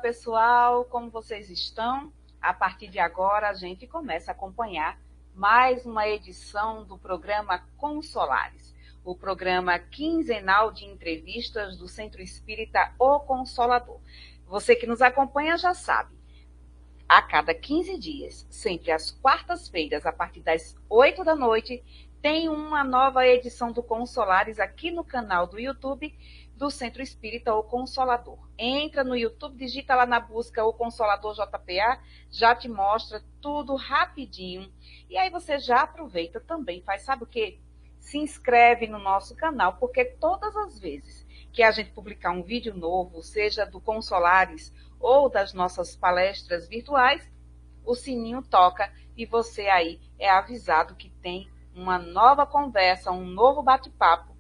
pessoal, como vocês estão? A partir de agora, a gente começa a acompanhar mais uma edição do programa Consolares, o programa quinzenal de entrevistas do Centro Espírita O Consolador. Você que nos acompanha já sabe, a cada 15 dias, sempre às quartas-feiras, a partir das 8 da noite, tem uma nova edição do Consolares aqui no canal do YouTube do Centro Espírita O Consolador. Entra no YouTube, digita lá na busca O Consolador JPA, já te mostra tudo rapidinho. E aí você já aproveita também, sabe o quê? Se inscreve no nosso canal, porque todas as vezes que a gente publicar um vídeo novo, seja do Consolares ou das nossas palestras virtuais, o sininho toca e você aí é avisado que tem uma nova conversa, um novo bate-papo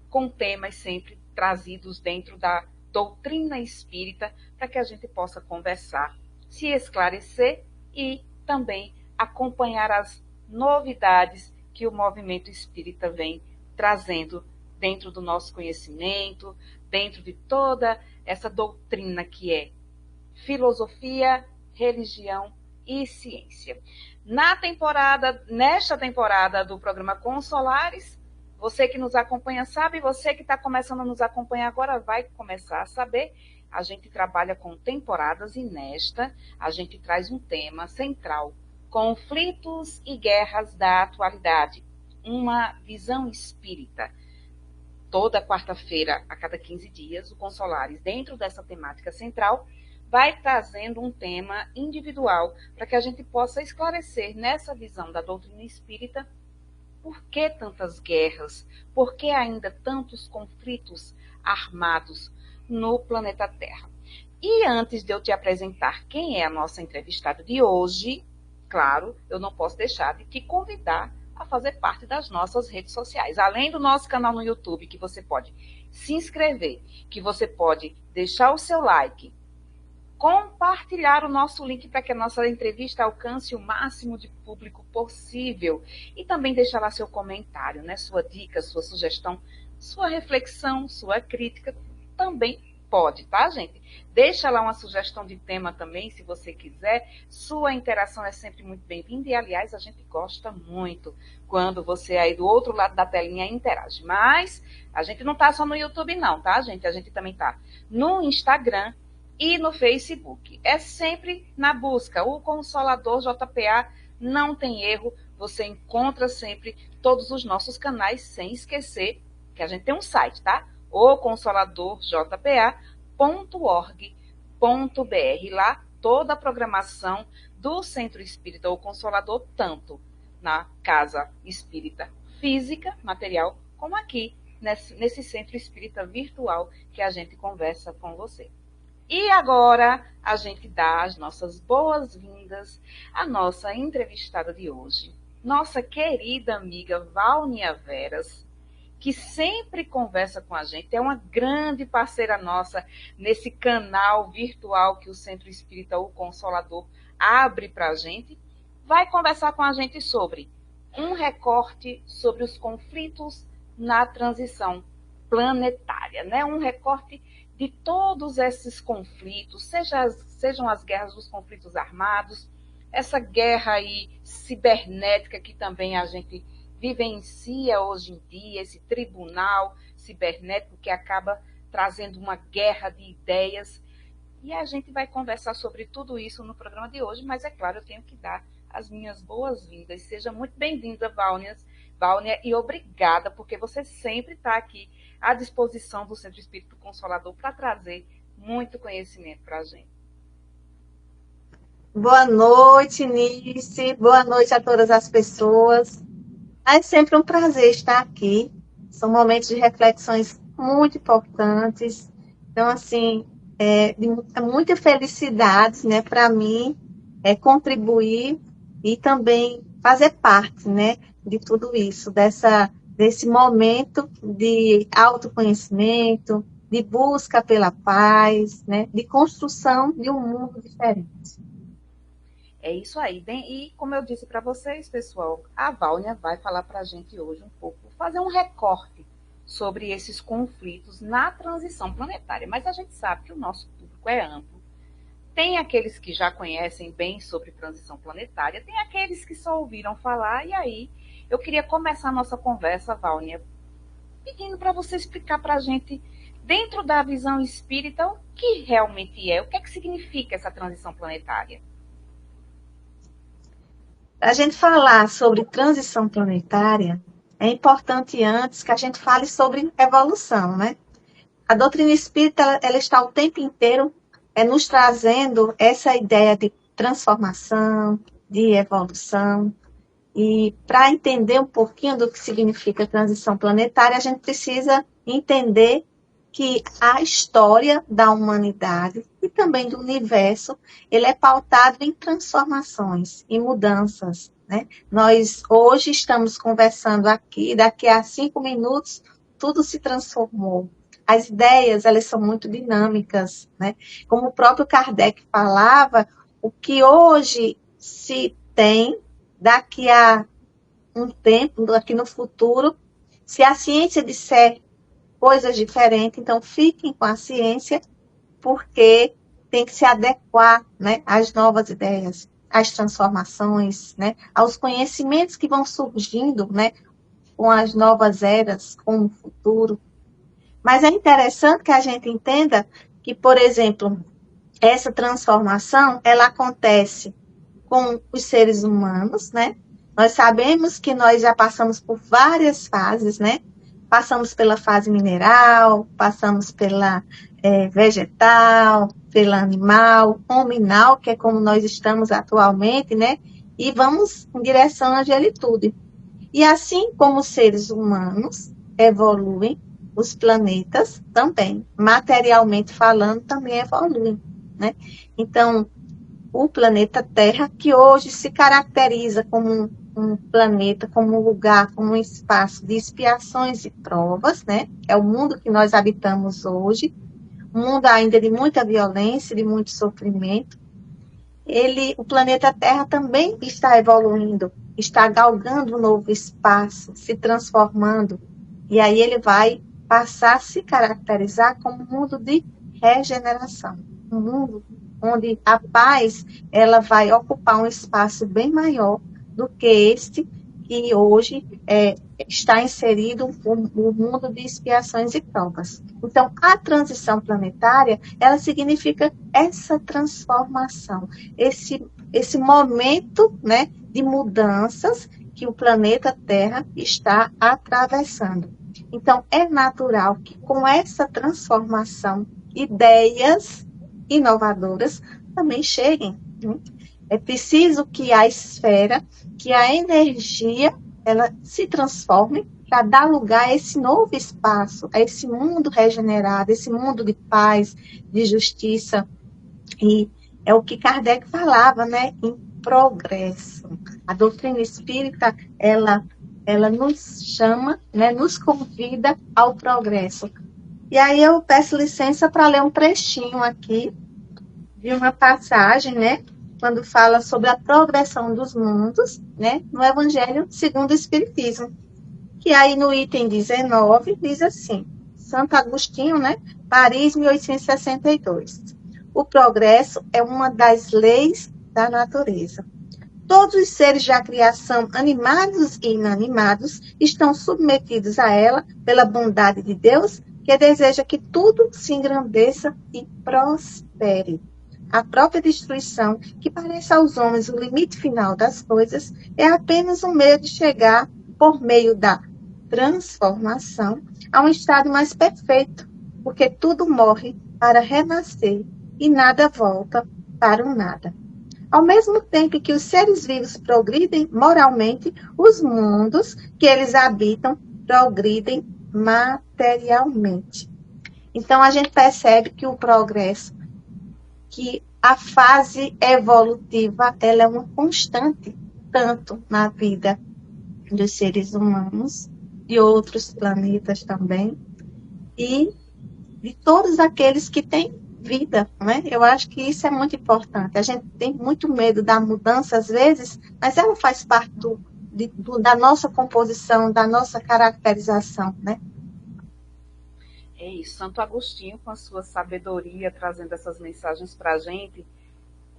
com temas sempre trazidos dentro da doutrina espírita para que a gente possa conversar, se esclarecer e também acompanhar as novidades que o movimento espírita vem trazendo dentro do nosso conhecimento, dentro de toda essa doutrina que é filosofia, religião e ciência. Nesta temporada do programa Consolares, você que nos acompanha sabe, você que está começando a nos acompanhar agora vai começar a saber. A gente trabalha com temporadas e nesta a gente traz um tema central: conflitos e guerras da atualidade, uma visão espírita. Toda quarta-feira, a cada 15 dias, o Consolares, dentro dessa temática central, vai trazendo um tema individual para que a gente possa esclarecer nessa visão da doutrina espírita por que tantas guerras, por que ainda tantos conflitos armados no planeta Terra. E antes de eu te apresentar quem é a nossa entrevistada de hoje, claro, eu não posso deixar de te convidar a fazer parte das nossas redes sociais. Além do nosso canal no YouTube, que você pode se inscrever, que você pode deixar o seu like, compartilhar o nosso link para que a nossa entrevista alcance o máximo de público possível e também deixar lá seu comentário, né? Sua dica, sua sugestão, sua reflexão, sua crítica, também pode, tá, gente? Deixa lá uma sugestão de tema também, se você quiser. Sua interação é sempre muito bem-vinda e, aliás, a gente gosta muito quando você aí do outro lado da telinha interage. Mas a gente não tá só no YouTube não, tá, gente? A gente também tá no Instagram e no Facebook. É sempre na busca. O Consolador JPA, não tem erro. Você encontra sempre todos os nossos canais, sem esquecer que a gente tem um site, tá? oconsoladorjpa.org.br. Lá toda a programação do Centro Espírita O Consolador, tanto na Casa Espírita Física, material, como aqui, nesse Centro Espírita Virtual que a gente conversa com você. E agora a gente dá as nossas boas-vindas à nossa entrevistada de hoje, nossa querida amiga Vâunia Veras, que sempre conversa com a gente, é uma grande parceira nossa nesse canal virtual que o Centro Espírita O Consolador abre para a gente, vai conversar com a gente sobre um recorte sobre os conflitos na transição planetária, né? Um recorte de todos esses conflitos, sejam as guerras dos conflitos armados, essa guerra aí cibernética que também a gente vivencia hoje em dia, esse tribunal cibernético que acaba trazendo uma guerra de ideias. E a gente vai conversar sobre tudo isso no programa de hoje, mas é claro, eu tenho que dar as minhas boas-vindas. Seja muito bem-vinda, Vâunia, e obrigada, porque você sempre está aqui à disposição do Centro Espírita Consolador para trazer muito conhecimento para a gente. Boa noite, Nice. Boa noite a todas as pessoas. É sempre um prazer estar aqui. São momentos de reflexões muito importantes. Então, assim, de muita felicidade, né, para mim, contribuir e também fazer parte, né, de tudo isso, desse momento de autoconhecimento, de busca pela paz, né, de construção de um mundo diferente. É isso aí. Bem, e como eu disse para vocês, pessoal, a Vâunia vai falar para a gente hoje um pouco, fazer um recorte sobre esses conflitos na transição planetária. Mas a gente sabe que o nosso público é amplo. Tem aqueles que já conhecem bem sobre transição planetária, tem aqueles que só ouviram falar, e aí eu queria começar a nossa conversa, Vânia, pedindo para você explicar para a gente, dentro da visão espírita, o que realmente é, o que é que significa essa transição planetária? Para a gente falar sobre transição planetária, é importante antes que a gente fale sobre evolução, né? A doutrina espírita, ela está o tempo inteiro nos trazendo essa ideia de transformação, de evolução. E para entender um pouquinho do que significa transição planetária, a gente precisa entender que a história da humanidade e também do universo, ele é pautado em transformações e mudanças, né? Nós hoje estamos conversando aqui, daqui a 5 minutos, tudo se transformou. As ideias, elas são muito dinâmicas, né? Como o próprio Kardec falava, o que hoje se tem, daqui a um tempo, daqui no futuro, se a ciência disser coisas diferentes, então fiquem com a ciência, porque tem que se adequar, né, às novas ideias, às transformações, né, aos conhecimentos que vão surgindo, né, com as novas eras, com o futuro. Mas é interessante que a gente entenda que, por exemplo, essa transformação, ela acontece com os seres humanos, né? Nós sabemos que nós já passamos por várias fases, né? Passamos pela fase mineral, passamos pela vegetal, pela animal, hominal, que é como nós estamos atualmente, né? E vamos em direção à angelitude. E assim como os seres humanos evoluem, os planetas também, materialmente falando, também evoluem, né? Então, o planeta Terra, que hoje se caracteriza como um planeta, como um lugar, como um espaço de expiações e provas, né? É o mundo que nós habitamos hoje, um mundo ainda de muita violência, de muito sofrimento. O planeta Terra também está evoluindo, está galgando um novo espaço, se transformando, e aí ele vai passar a se caracterizar como um mundo de regeneração, um mundo onde a paz ela vai ocupar um espaço bem maior do que este que hoje está inserido o mundo de expiações e provas. Então, a transição planetária, ela significa essa transformação, esse momento, né, de mudanças que o planeta Terra está atravessando. Então, é natural que com essa transformação, ideias inovadoras também cheguem. Né? É preciso que a esfera, que a energia, ela se transforme para dar lugar a esse novo espaço, a esse mundo regenerado, esse mundo de paz, de justiça. E é o que Kardec falava, né? Em progresso. A doutrina espírita, ela nos chama, né? Nos convida ao progresso. E aí eu peço licença para ler um trechinho aqui de uma passagem, né? Quando fala sobre a progressão dos mundos, né? No Evangelho segundo o Espiritismo. Que aí no item 19 diz assim, Santo Agostinho, né? Paris, 1862. O progresso é uma das leis da natureza. Todos os seres da criação, animados e inanimados, estão submetidos a ela pela bondade de Deus, que deseja que tudo se engrandeça e prospere. A própria destruição, que parece aos homens o limite final das coisas, é apenas um meio de chegar, por meio da transformação, a um estado mais perfeito, porque tudo morre para renascer e nada volta para o nada. Ao mesmo tempo que os seres vivos progridem moralmente, os mundos que eles habitam progridem materialmente. Então, a gente percebe que o progresso, que a fase evolutiva, ela é uma constante, tanto na vida dos seres humanos, de outros planetas também, e de todos aqueles que têm vida, né? Eu acho que isso é muito importante. A gente tem muito medo da mudança às vezes, mas ela faz parte da nossa composição, da nossa caracterização, né? É isso, Santo Agostinho, com a sua sabedoria, trazendo essas mensagens para a gente,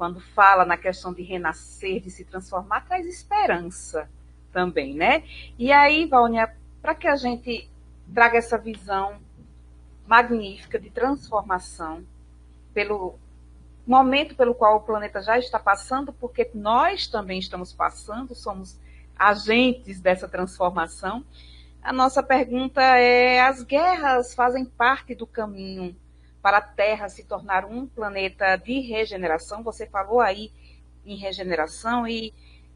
quando fala na questão de renascer, de se transformar, traz esperança também, né? E aí, Vânia, para que a gente traga essa visão magnífica de transformação pelo momento pelo qual o planeta já está passando, porque nós também estamos passando, somos agentes dessa transformação. A nossa pergunta é: as guerras fazem parte do caminho para a Terra se tornar um planeta de regeneração? Você falou aí em regeneração, e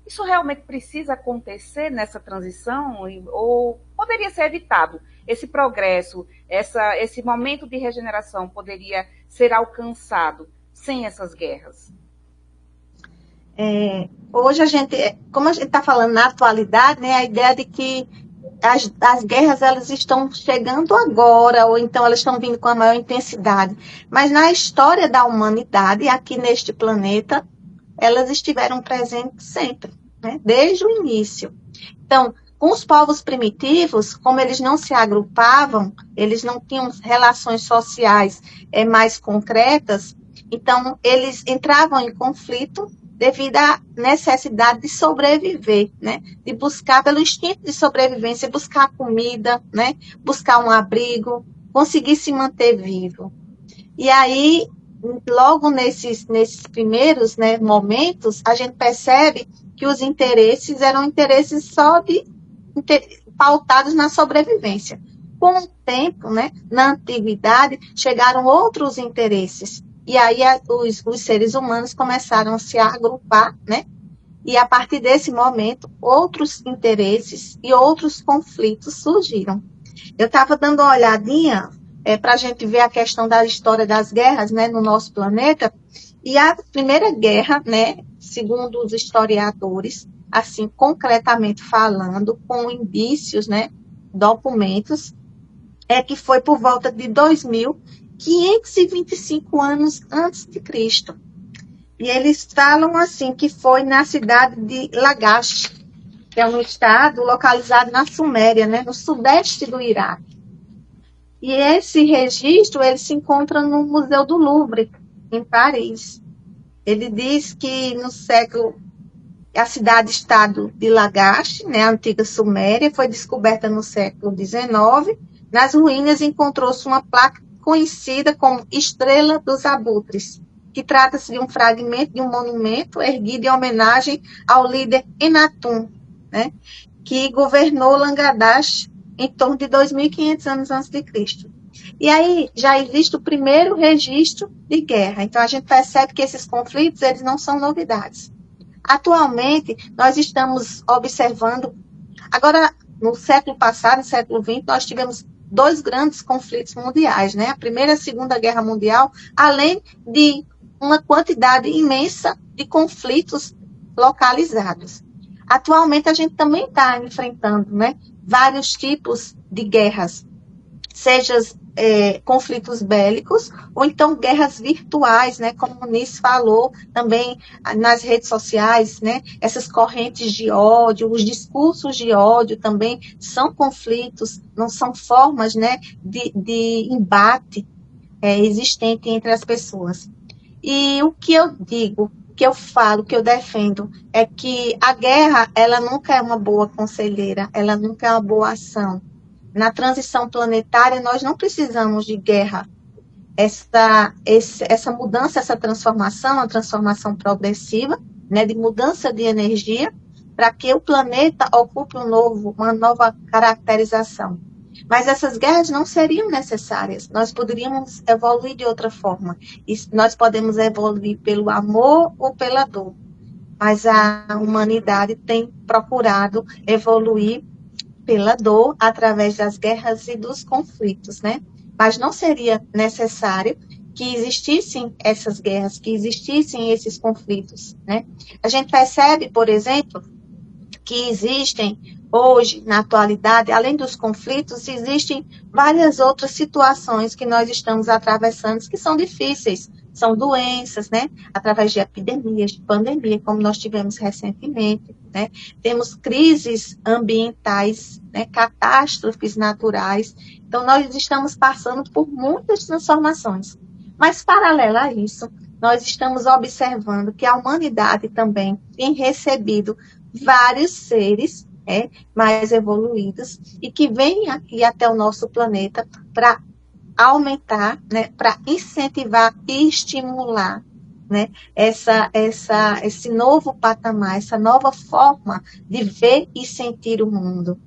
isso realmente precisa acontecer nessa transição, ou poderia ser evitado? Esse progresso, esse momento de regeneração poderia ser alcançado sem essas guerras? Hoje como a gente está falando na atualidade, né, a ideia de que as guerras elas estão chegando agora, ou então elas estão vindo com a maior intensidade. Mas na história da humanidade, aqui neste planeta, elas estiveram presentes sempre, né, desde o início. Então, com os povos primitivos, como eles não se agrupavam, eles não tinham relações sociais mais concretas, então eles entravam em conflito devido à necessidade de sobreviver, né? De buscar, pelo instinto de sobrevivência, buscar comida, né? Buscar um abrigo, conseguir se manter vivo. E aí, logo nesses primeiros, né, momentos, a gente percebe que os interesses eram interesses pautados na sobrevivência. Com o tempo, né, na antiguidade, chegaram outros interesses. E aí os seres humanos começaram a se agrupar, né? E a partir desse momento, outros interesses e outros conflitos surgiram. Eu estava dando uma olhadinha para a gente ver a questão da história das guerras, né, no nosso planeta. E a primeira guerra, né, segundo os historiadores, assim, concretamente falando, com indícios, né, documentos, que foi por volta de 2525 anos antes de Cristo. E eles falam assim que foi na cidade de Lagash, que é um estado localizado na Suméria, né, no sudeste do Iraque. E esse registro ele se encontra no Museu do Louvre, em Paris. Ele diz que a cidade-estado de Lagash, né, a antiga Suméria, foi descoberta no século XIX. Nas ruínas encontrou-se uma placa conhecida como Estrela dos Abutres, que trata-se de um fragmento de um monumento erguido em homenagem ao líder Enatum, né, que governou Langadash em torno de 2.500 anos antes de Cristo. E aí já existe o primeiro registro de guerra. Então a gente percebe que esses conflitos eles não são novidades. Atualmente, nós estamos observando, agora no século passado, no século XX, nós tivemos 2 grandes conflitos mundiais, né? A Primeira e a Segunda Guerra Mundial, além de uma quantidade imensa de conflitos localizados. Atualmente, a gente também está enfrentando, né, vários tipos de guerras, seja conflitos bélicos, ou então guerras virtuais, né, como o Nis falou, também nas redes sociais, né, essas correntes de ódio, os discursos de ódio também são conflitos, não são formas, né, de embate existente entre as pessoas. E o que eu digo, o que eu falo, o que eu defendo, é que a guerra, ela nunca é uma boa conselheira, ela nunca é uma boa ação. Na transição planetária, nós não precisamos de guerra. Essa mudança, essa transformação, a transformação progressiva, né, de mudança de energia, para que o planeta ocupe uma nova caracterização. Mas essas guerras não seriam necessárias. Nós poderíamos evoluir de outra forma. E nós podemos evoluir pelo amor ou pela dor. Mas a humanidade tem procurado evoluir pela dor, através das guerras e dos conflitos, né? Mas não seria necessário que existissem essas guerras, que existissem esses conflitos, né? A gente percebe, por exemplo, que existem hoje, na atualidade, além dos conflitos, existem várias outras situações que nós estamos atravessando que são difíceis. São doenças, né? Através de epidemias, de pandemia, como nós tivemos recentemente, né? Temos crises ambientais, né? Catástrofes naturais. Então, nós estamos passando por muitas transformações. Mas, paralelo a isso, nós estamos observando que a humanidade também tem recebido vários seres mais evoluídos e que vêm aqui até o nosso planeta para aumentar, né, para incentivar e estimular, né, esse novo patamar, essa nova forma de ver e sentir o mundo.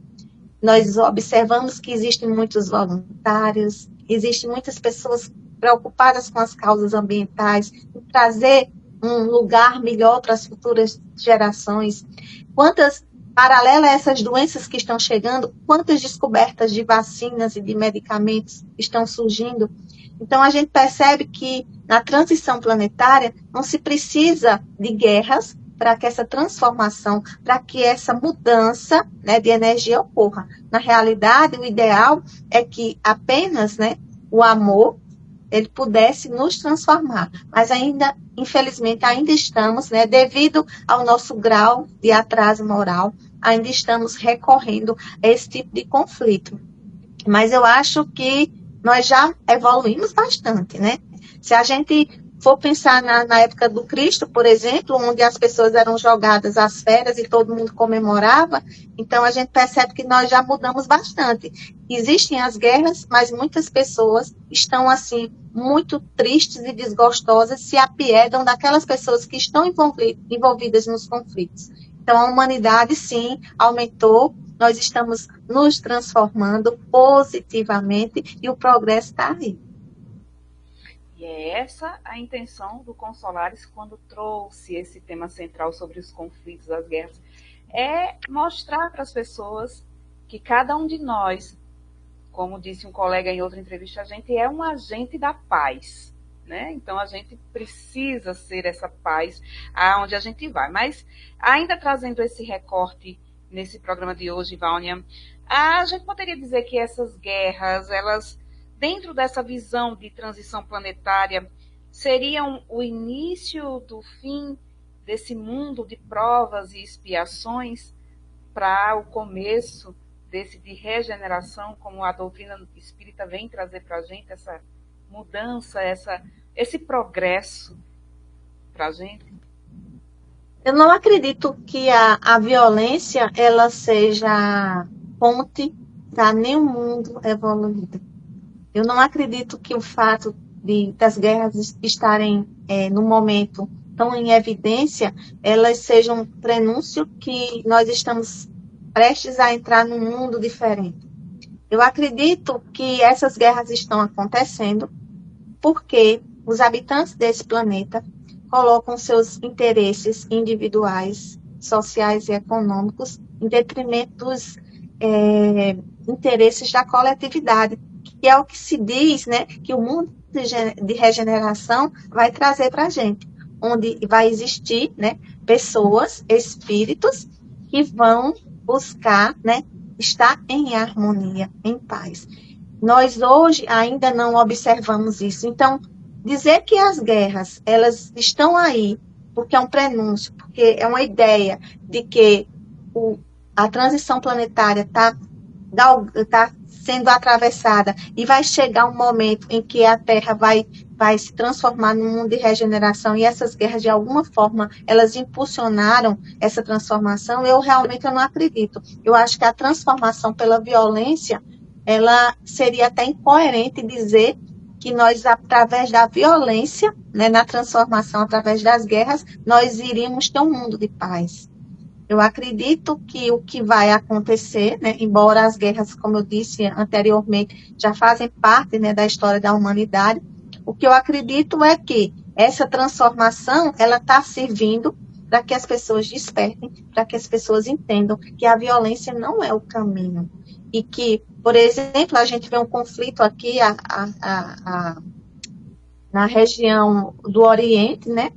Nós observamos que existem muitos voluntários, existem muitas pessoas preocupadas com as causas ambientais, em trazer um lugar melhor para as futuras gerações. Quantas, paralelo a essas doenças que estão chegando, quantas descobertas de vacinas e de medicamentos estão surgindo. Então, a gente percebe que na transição planetária não se precisa de guerras para que essa transformação, para que essa mudança, né, de energia ocorra. Na realidade, o ideal é que apenas, né, o amor ele pudesse nos transformar. Mas ainda, infelizmente, ainda estamos, né, devido ao nosso grau de atraso moral, ainda estamos recorrendo a esse tipo de conflito. Mas eu acho que nós já evoluímos bastante, né? Se a gente for pensar na época do Cristo, por exemplo, onde as pessoas eram jogadas às feras e todo mundo comemorava, então a gente percebe que nós já mudamos bastante. Existem as guerras, mas muitas pessoas estão, assim, muito tristes e desgostosas, se apiedam daquelas pessoas que estão envolvidas nos conflitos. Então, a humanidade, sim, aumentou, nós estamos nos transformando positivamente e o progresso está aí. E é essa a intenção do Consolares quando trouxe esse tema central sobre os conflitos, as guerras. É mostrar para as pessoas que cada um de nós, como disse um colega em outra entrevista, a gente é um agente da paz, né? Então a gente precisa ser essa paz aonde a gente vai. Mas ainda trazendo esse recorte nesse programa de hoje, Vânia, a gente poderia dizer que essas guerras, elas, dentro dessa visão de transição planetária, seriam o início do fim desse mundo de provas e expiações para o começo desse de regeneração, como a doutrina espírita vem trazer para a gente, essa mudança, esse progresso para a gente? Eu não acredito que a violência ela seja ponte para nenhum mundo evoluído. Eu não acredito que o fato das guerras estarem no momento tão em evidência, elas sejam um prenúncio que nós estamos prestes a entrar num mundo diferente. Eu acredito que essas guerras estão acontecendo porque os habitantes desse planeta colocam seus interesses individuais, sociais e econômicos em detrimento dos interesses da coletividade, que é o que se diz, né, que o mundo de regeneração vai trazer para a gente, onde vai existir, né, pessoas, espíritos, que vão buscar, né, estar em harmonia, em paz. Nós hoje ainda não observamos isso. Então, dizer que as guerras, elas estão aí, porque é um prenúncio, porque é uma ideia de que a transição planetária está sendo atravessada e vai chegar um momento em que a Terra vai se transformar num mundo de regeneração e essas guerras, de alguma forma, elas impulsionaram essa transformação, eu realmente não acredito. Eu acho que a transformação pela violência, ela seria até incoerente dizer que nós, através da violência, né, na transformação, através das guerras, nós iríamos ter um mundo de paz. Eu acredito que o que vai acontecer, né, embora as guerras, como eu disse anteriormente, já fazem parte, né, da história da humanidade, o que eu acredito é que essa transformação, ela está servindo para que as pessoas despertem, para que as pessoas entendam que a violência não é o caminho. E que, por exemplo, a gente vê um conflito aqui na região do Oriente, né?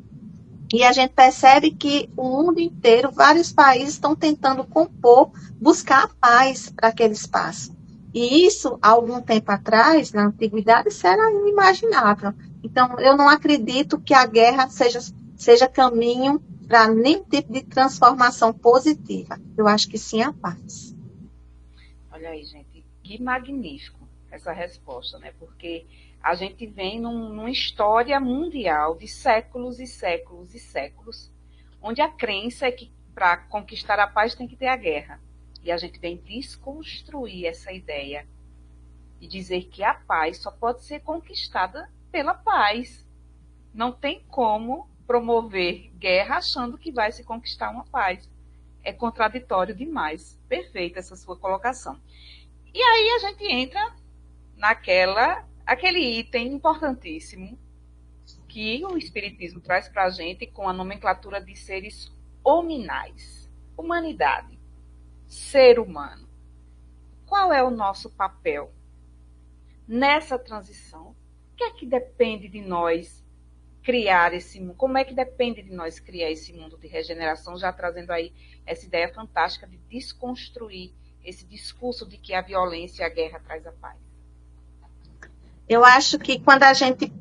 E a gente percebe que o mundo inteiro, vários países estão tentando compor, buscar a paz para aquele espaço. E isso, há algum tempo atrás, na antiguidade, isso era inimaginável. Então, eu não acredito que a guerra seja caminho para nenhum tipo de transformação positiva. Eu acho que sim a paz. Olha aí, gente, que magnífico essa resposta, né? Porque A gente vem numa história mundial de séculos e séculos e séculos, onde a crença é que para conquistar a paz tem que ter a guerra. E a gente vem desconstruir essa ideia e dizer que a paz só pode ser conquistada pela paz. Não tem como promover guerra achando que vai se conquistar uma paz. É contraditório demais. Perfeita essa sua colocação. E aí a gente entra aquele item importantíssimo que o Espiritismo traz para a gente com a nomenclatura de seres hominais. Humanidade. Ser humano. Qual é o nosso papel nessa transição? O que é que depende de nós criar esse mundo? Como é que depende de nós criar esse mundo de regeneração? Já trazendo aí essa ideia fantástica de desconstruir esse discurso de que a violência e a guerra traz a paz. Eu acho que quando a gente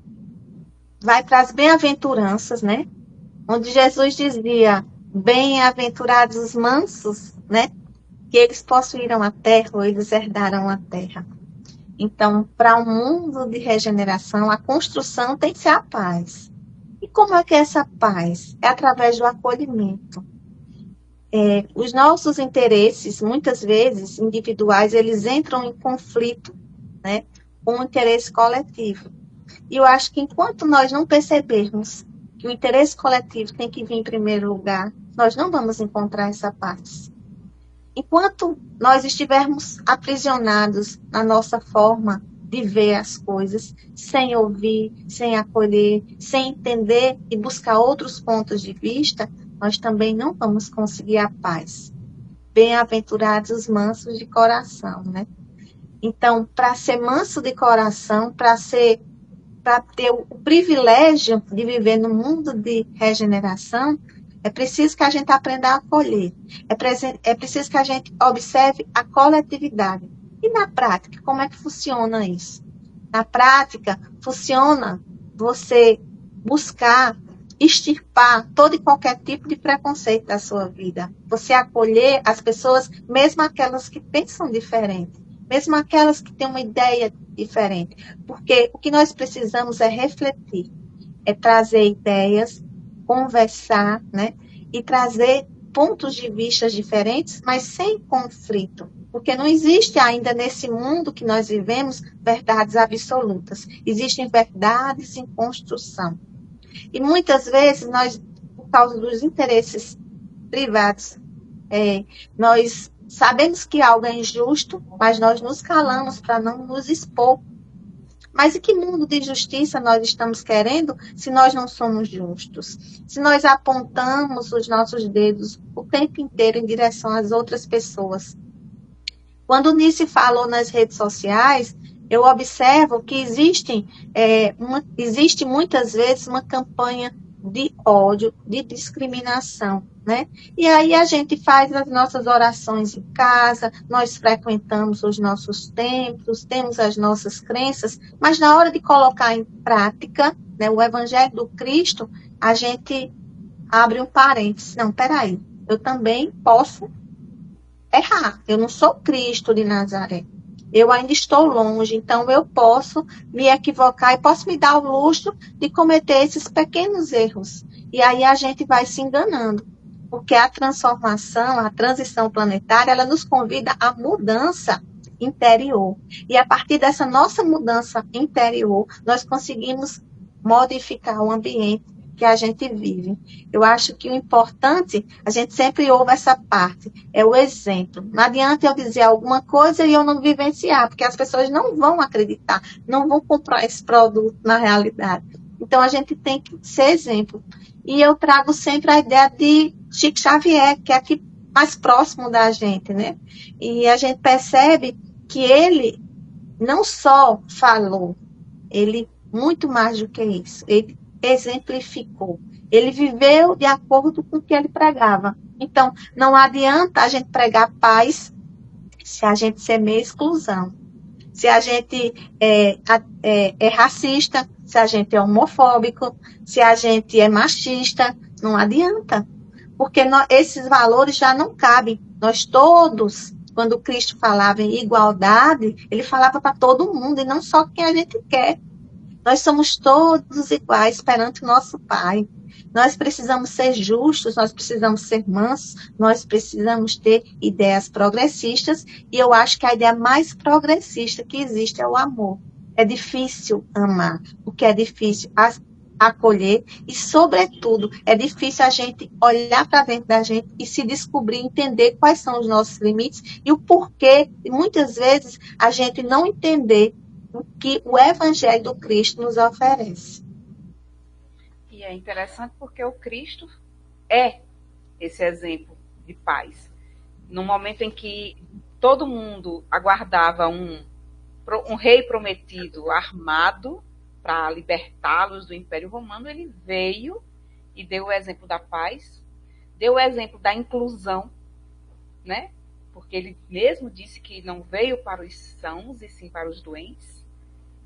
vai para as bem-aventuranças, né? Onde Jesus dizia, bem-aventurados os mansos, né? Que eles possuíram a terra, ou eles herdaram a terra. Então, para um mundo de regeneração, a construção tem que ser a paz. E como é que é essa paz? É através do acolhimento. Os nossos interesses, muitas vezes, individuais, eles entram em conflito, né? Com o interesse coletivo. E eu acho que enquanto nós não percebermos que o interesse coletivo tem que vir em primeiro lugar, nós não vamos encontrar essa paz. Enquanto nós estivermos aprisionados na nossa forma de ver as coisas, sem ouvir, sem acolher, sem entender e buscar outros pontos de vista, nós também não vamos conseguir a paz. Bem-aventurados os mansos de coração, né? Então, para ser manso de coração, para ter o privilégio de viver no mundo de regeneração, é preciso que a gente aprenda a acolher. É preciso que a gente observe a coletividade. E na prática, como é que funciona isso? Na prática, funciona você buscar extirpar todo e qualquer tipo de preconceito da sua vida. Você acolher as pessoas, mesmo aquelas que pensam diferente, mesmo aquelas que têm uma ideia diferente. Porque o que nós precisamos é refletir, é trazer ideias, conversar, né? E trazer pontos de vista diferentes, mas sem conflito. Porque não existe ainda nesse mundo que nós vivemos verdades absolutas. Existem verdades em construção. E muitas vezes nós, por causa dos interesses privados, nós sabemos que algo é injusto, mas nós nos calamos para não nos expor. Mas em que mundo de justiça nós estamos querendo se nós não somos justos? Se nós apontamos os nossos dedos o tempo inteiro em direção às outras pessoas? Quando o Nice falou nas redes sociais, eu observo que existe muitas vezes uma campanha de ódio, de discriminação, né? E aí a gente faz as nossas orações em casa, nós frequentamos os nossos templos, temos as nossas crenças, mas na hora de colocar em prática, né, o Evangelho do Cristo, a gente abre um parênteses. Não, peraí, eu também posso errar, eu não sou Cristo de Nazaré. Eu ainda estou longe, então eu posso me equivocar e posso me dar o luxo de cometer esses pequenos erros. E aí a gente vai se enganando, porque a transformação, a transição planetária, ela nos convida à mudança interior. E a partir dessa nossa mudança interior, nós conseguimos modificar o ambiente que a gente vive. Eu acho que o importante, a gente sempre ouve essa parte, é o exemplo. Não adianta eu dizer alguma coisa e eu não vivenciar, porque as pessoas não vão acreditar, não vão comprar esse produto na realidade. Então, a gente tem que ser exemplo. E eu trago sempre a ideia de Chico Xavier, que é aqui mais próximo da gente, né? E a gente percebe que ele não só falou, ele, muito mais do que isso, ele exemplificou. Ele viveu de acordo com o que ele pregava. Então, não adianta a gente pregar paz se a gente semeia exclusão. Se a gente é racista, se a gente é homofóbico, se a gente é machista, não adianta. Porque esses valores já não cabem. Nós todos, quando Cristo falava em igualdade, ele falava para todo mundo, e não só quem a gente quer. Nós somos todos iguais perante o nosso Pai. Nós precisamos ser justos, nós precisamos ser mansos, nós precisamos ter ideias progressistas, e eu acho que a ideia mais progressista que existe é o amor. É difícil amar, porque é difícil acolher, e, sobretudo, é difícil a gente olhar para dentro da gente e se descobrir, entender quais são os nossos limites e o porquê, e muitas vezes, a gente não entender o que o Evangelho do Cristo nos oferece. E é interessante porque o Cristo é esse exemplo de paz. No momento em que todo mundo aguardava um rei prometido armado para libertá-los do Império Romano, ele veio e deu o exemplo da paz, deu o exemplo da inclusão, né? Porque ele mesmo disse que não veio para os sãos e sim para os doentes.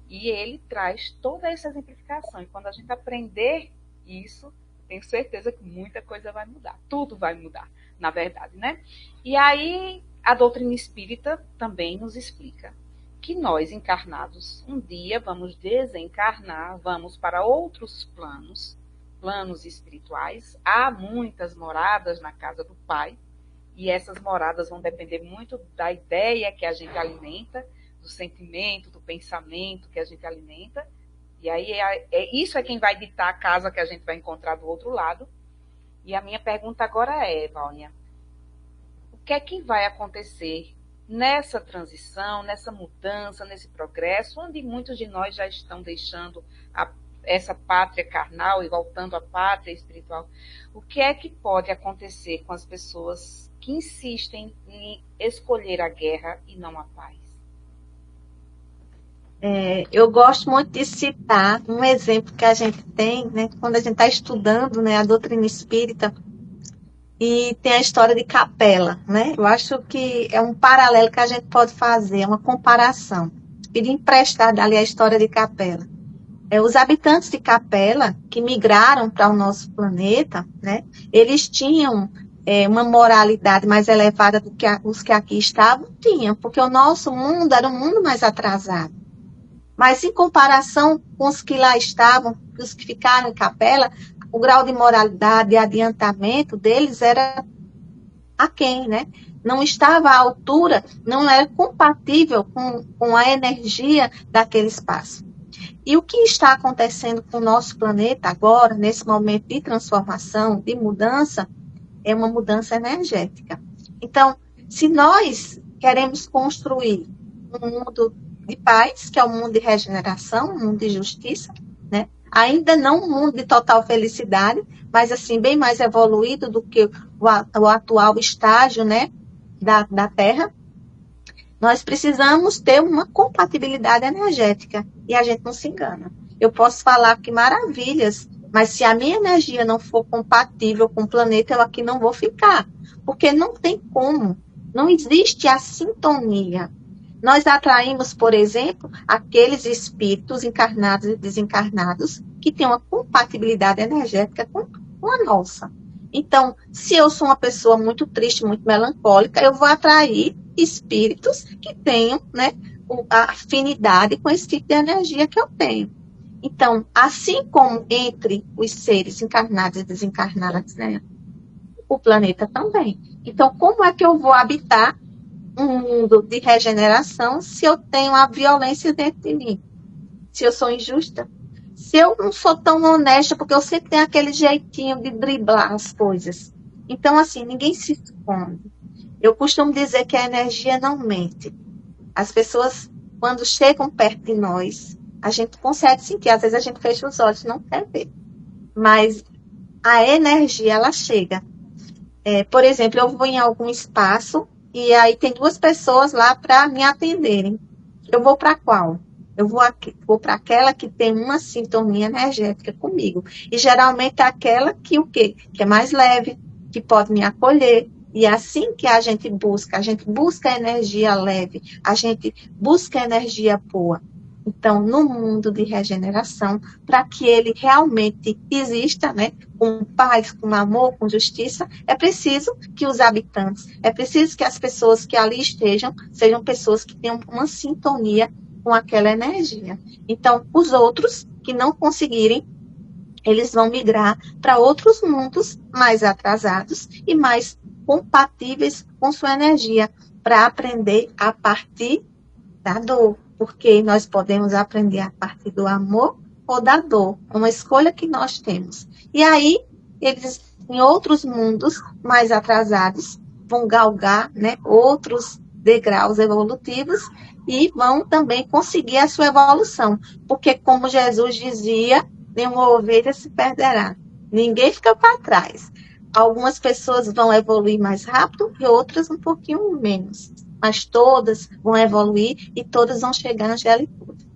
E ele traz toda essa exemplificação. E quando a gente aprender isso, tenho certeza que muita coisa vai mudar. Tudo vai mudar, na verdade, né? E aí, a doutrina espírita também nos explica que nós, encarnados, um dia vamos desencarnar, vamos para outros planos espirituais. Há muitas moradas na casa do Pai, e essas moradas vão depender muito da ideia que a gente alimenta, do sentimento, do pensamento que a gente alimenta. E aí isso é quem vai ditar a casa que a gente vai encontrar do outro lado. E a minha pergunta agora é, Vânia, o que é que vai acontecer nessa transição, nessa mudança, nesse progresso, onde muitos de nós já estão deixando essa pátria carnal e voltando à pátria espiritual? O que é que pode acontecer com as pessoas que insistem em escolher a guerra e não a paz? Eu gosto muito de citar um exemplo que a gente tem, né, quando a gente está estudando, né, a doutrina espírita, e tem a história de Capela, né? Eu acho que é um paralelo que a gente pode fazer, uma comparação. Pedir emprestado ali a história de Capela. Os habitantes de Capela, que migraram para o nosso planeta, né, eles tinham uma moralidade mais elevada do que os que aqui estavam, tinham, porque o nosso mundo era um mundo mais atrasado. Mas, em comparação com os que lá estavam, os que ficaram em Capela, o grau de moralidade e adiantamento deles era aquém, né? Não estava à altura, não era compatível com a energia daquele espaço. E o que está acontecendo com o nosso planeta agora, nesse momento de transformação, de mudança, é uma mudança energética. Então, se nós queremos construir um mundo de paz, que é um mundo de regeneração, um mundo de justiça, né? Ainda não um mundo de total felicidade, mas assim, bem mais evoluído do que o atual estágio, né, da Terra. Nós precisamos ter uma compatibilidade energética, e a gente não se engana. Eu posso falar que maravilhas, mas se a minha energia não for compatível com o planeta, eu aqui não vou ficar, porque não tem como, não existe a sintonia. Nós atraímos, por exemplo, aqueles espíritos encarnados e desencarnados que têm uma compatibilidade energética com a nossa. Então, se eu sou uma pessoa muito triste, muito melancólica, eu vou atrair espíritos que tenham, né, a afinidade com esse tipo de energia que eu tenho. Então, assim como entre os seres encarnados e desencarnados, né, o planeta também. Então, como é que eu vou habitar um mundo de regeneração se eu tenho a violência dentro de mim? Se eu sou injusta? Se eu não sou tão honesta, porque eu sempre tenho aquele jeitinho de driblar as coisas. Então, assim, ninguém se esconde. Eu costumo dizer que a energia não mente. As pessoas, quando chegam perto de nós, a gente consegue sentir. Às vezes a gente fecha os olhos e não quer ver. Mas a energia, ela chega. Por exemplo, eu vou em algum espaço e aí tem duas pessoas lá para me atenderem. Eu vou para qual? Eu vou para aquela que tem uma sintonia energética comigo. E geralmente é aquela que o quê? Que é mais leve, que pode me acolher. E é assim que a gente busca energia leve, a gente busca energia boa. Então, no mundo de regeneração, para que ele realmente exista, né, com paz, com amor, com justiça, é preciso que os habitantes, é preciso que as pessoas que ali estejam, sejam pessoas que tenham uma sintonia com aquela energia. Então, os outros que não conseguirem, eles vão migrar para outros mundos mais atrasados e mais compatíveis com sua energia, para aprender a partir da dor, porque nós podemos aprender a partir do amor ou da dor, uma escolha que nós temos. E aí, eles, em outros mundos mais atrasados, vão galgar, né, outros degraus evolutivos e vão também conseguir a sua evolução, porque, como Jesus dizia, nenhuma ovelha se perderá, ninguém fica para trás. Algumas pessoas vão evoluir mais rápido e outras um pouquinho menos, mas todas vão evoluir e todas vão chegar à angelitude.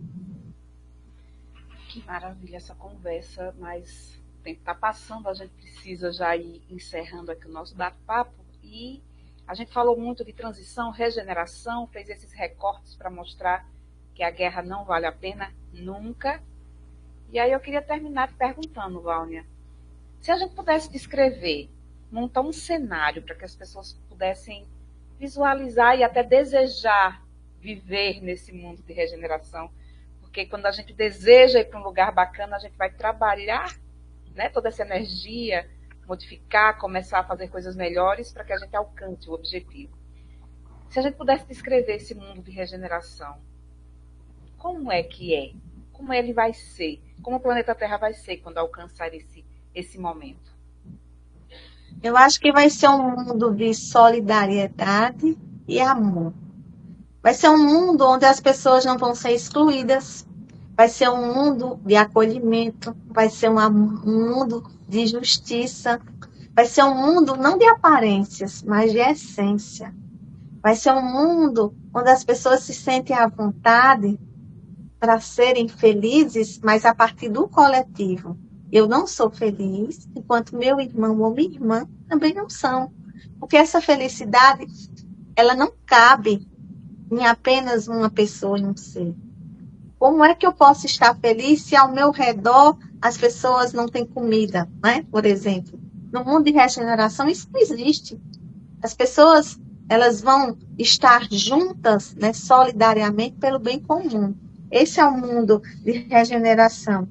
Que maravilha essa conversa, mas o tempo está passando, a gente precisa já ir encerrando aqui o nosso bate-papo. E a gente falou muito de transição, regeneração, fez esses recortes para mostrar que a guerra não vale a pena nunca. E aí eu queria terminar te perguntando, Vânia, se a gente pudesse descrever, montar um cenário para que as pessoas pudessem visualizar e até desejar viver nesse mundo de regeneração, porque quando a gente deseja ir para um lugar bacana, a gente vai trabalhar, né, toda essa energia, modificar, começar a fazer coisas melhores para que a gente alcance o objetivo. Se a gente pudesse descrever esse mundo de regeneração, como é que é? Como ele vai ser? Como o planeta Terra vai ser quando alcançar esse momento? Eu acho que vai ser um mundo de solidariedade e amor. Vai ser um mundo onde as pessoas não vão ser excluídas. Vai ser um mundo de acolhimento. Vai ser um mundo de justiça. Vai ser um mundo não de aparências, mas de essência. Vai ser um mundo onde as pessoas se sentem à vontade para serem felizes, mas a partir do coletivo. Eu não sou feliz, enquanto meu irmão ou minha irmã também não são. Porque essa felicidade, ela não cabe em apenas uma pessoa e um ser. Como é que eu posso estar feliz se ao meu redor as pessoas não têm comida, né? Por exemplo, no mundo de regeneração isso não existe. As pessoas, elas vão estar juntas, né, solidariamente pelo bem comum. Esse é o mundo de regeneração.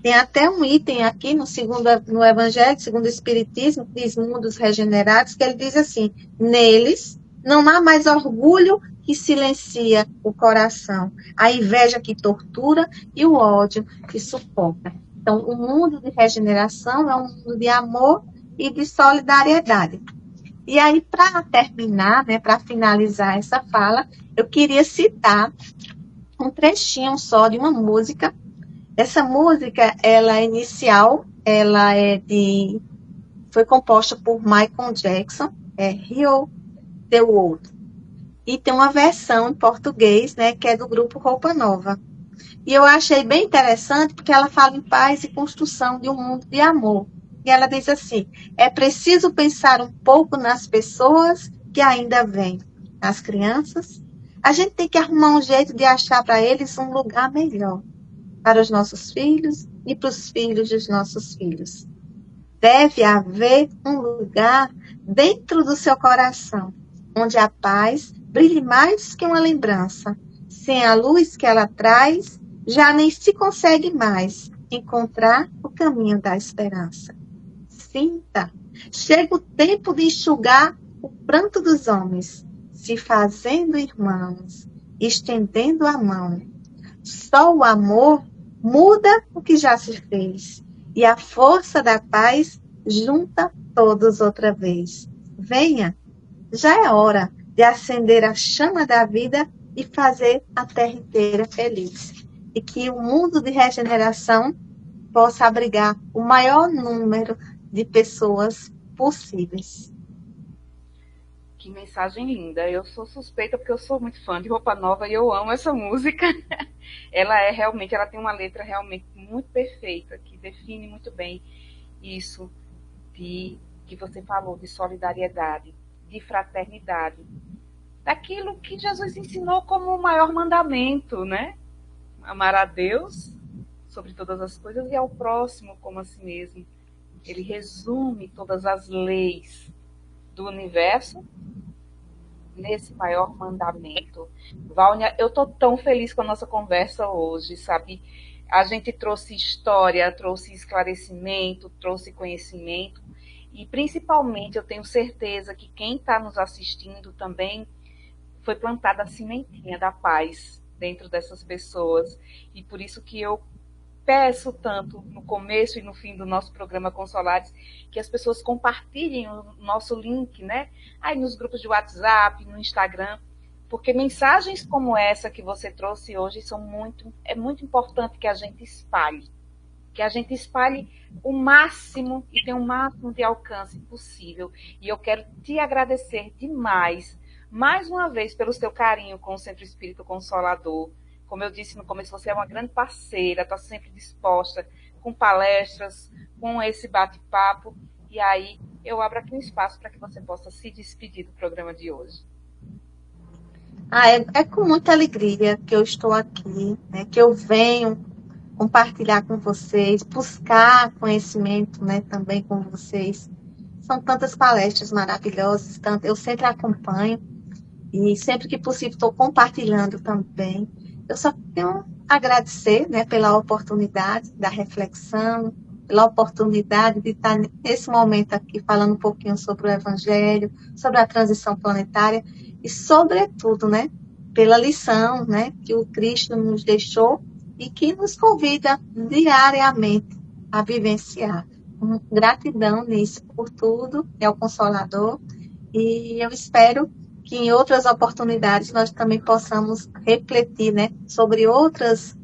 Tem até um item aqui no Evangelho, segundo o Espiritismo, que diz mundos regenerados, que ele diz assim, neles não há mais orgulho que silencia o coração, a inveja que tortura e o ódio que sufoca. Então, o mundo de regeneração é um mundo de amor e de solidariedade. E aí, para terminar, né, para finalizar essa fala, eu queria citar um trechinho só de uma música. Essa música, ela é inicial, foi composta por Michael Jackson, Heal the World. E tem uma versão em português, né, que é do grupo Roupa Nova. E eu achei bem interessante porque ela fala em paz e construção de um mundo de amor. E ela diz assim, é preciso pensar um pouco nas pessoas que ainda vêm, nas crianças. A gente tem que arrumar um jeito de achar para eles um lugar melhor, para os nossos filhos e para os filhos dos nossos filhos. Deve haver um lugar dentro do seu coração, onde a paz brilhe mais que uma lembrança. Sem a luz que ela traz, já nem se consegue mais encontrar o caminho da esperança. Sinta, chega o tempo de enxugar o pranto dos homens, se fazendo irmãos, estendendo a mão. Só o amor muda o que já se fez, e a força da paz junta todos outra vez. Venha, já é hora de acender a chama da vida e fazer a terra inteira feliz. E que o mundo de regeneração possa abrigar o maior número de pessoas possíveis. Que mensagem linda. Eu sou suspeita porque eu sou muito fã de Roupa Nova e eu amo essa música. Ela tem uma letra realmente muito perfeita, que define muito bem isso que você falou, de solidariedade, de fraternidade, daquilo que Jesus ensinou como o maior mandamento, né? Amar a Deus sobre todas as coisas e ao próximo como a si mesmo. Ele resume todas as leis do universo nesse maior mandamento. Vânia, eu estou tão feliz com a nossa conversa hoje, sabe? A gente trouxe história, trouxe esclarecimento, trouxe conhecimento e, principalmente, eu tenho certeza que quem está nos assistindo também foi plantada a sementinha da paz dentro dessas pessoas. E por isso que eu peço tanto no começo e no fim do nosso programa Consolares que as pessoas compartilhem o nosso link, né? Aí nos grupos de WhatsApp, no Instagram, porque mensagens como essa que você trouxe hoje é muito importante que a gente espalhe o máximo e tenha o máximo de alcance possível. E eu quero te agradecer demais, mais uma vez, pelo seu carinho com o Centro Espírita Consolador. Como eu disse no começo, você é uma grande parceira, está sempre disposta com palestras, com esse bate-papo. E aí eu abro aqui um espaço para que você possa se despedir do programa de hoje. É com muita alegria que eu estou aqui, né, que eu venho compartilhar com vocês, buscar conhecimento, né, também com vocês. São tantas palestras maravilhosas, eu sempre acompanho e sempre que possível estou compartilhando também. Eu só tenho a agradecer, né, pela oportunidade da reflexão, pela oportunidade de estar nesse momento aqui falando um pouquinho sobre o Evangelho, sobre a transição planetária e, sobretudo, né, pela lição, né, que o Cristo nos deixou e que nos convida diariamente a vivenciar. Gratidão nisso por tudo, é o Consolador, e eu espero que em outras oportunidades nós também possamos refletir, né, sobre outras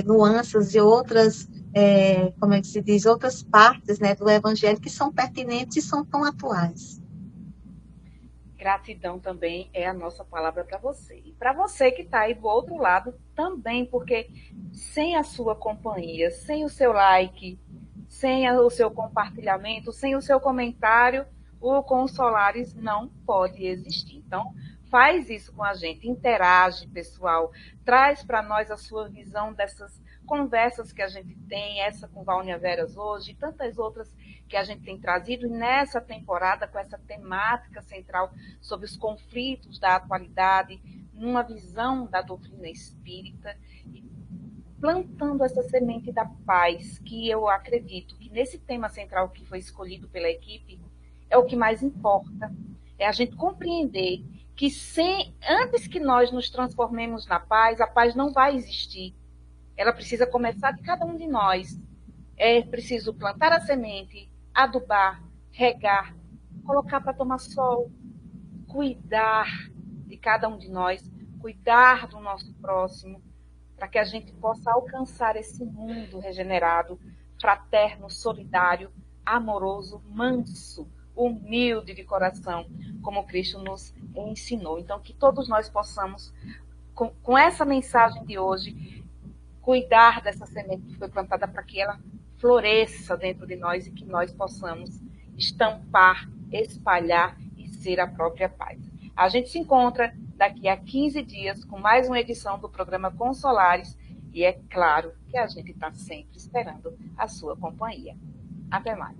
nuances e outras, como é que se diz, outras partes, né, do Evangelho que são pertinentes e são tão atuais. Gratidão também é a nossa palavra para você. E para você que está aí do outro lado também, porque sem a sua companhia, sem o seu like, sem o seu compartilhamento, sem o seu comentário, o Consolares não pode existir. Então, faz isso com a gente, interage, pessoal, traz para nós a sua visão dessas conversas que a gente tem, essa com Vâunia Veras hoje, e tantas outras que a gente tem trazido, e nessa temporada, com essa temática central sobre os conflitos da atualidade, numa visão da doutrina espírita, plantando essa semente da paz, que eu acredito que nesse tema central que foi escolhido pela equipe, é o que mais importa, é a gente compreender que antes que nós nos transformemos na paz, a paz não vai existir. Ela precisa começar de cada um de nós. É preciso plantar a semente, adubar, regar, colocar para tomar sol, cuidar de cada um de nós, cuidar do nosso próximo, para que a gente possa alcançar esse mundo regenerado, fraterno, solidário, amoroso, manso, humilde de coração, como Cristo nos ensinou. Então, que todos nós possamos, com essa mensagem de hoje, cuidar dessa semente que foi plantada para que ela floresça dentro de nós e que nós possamos estampar, espalhar e ser a própria paz. A gente se encontra daqui a 15 dias com mais uma edição do programa Consolares e é claro que a gente está sempre esperando a sua companhia. Até mais.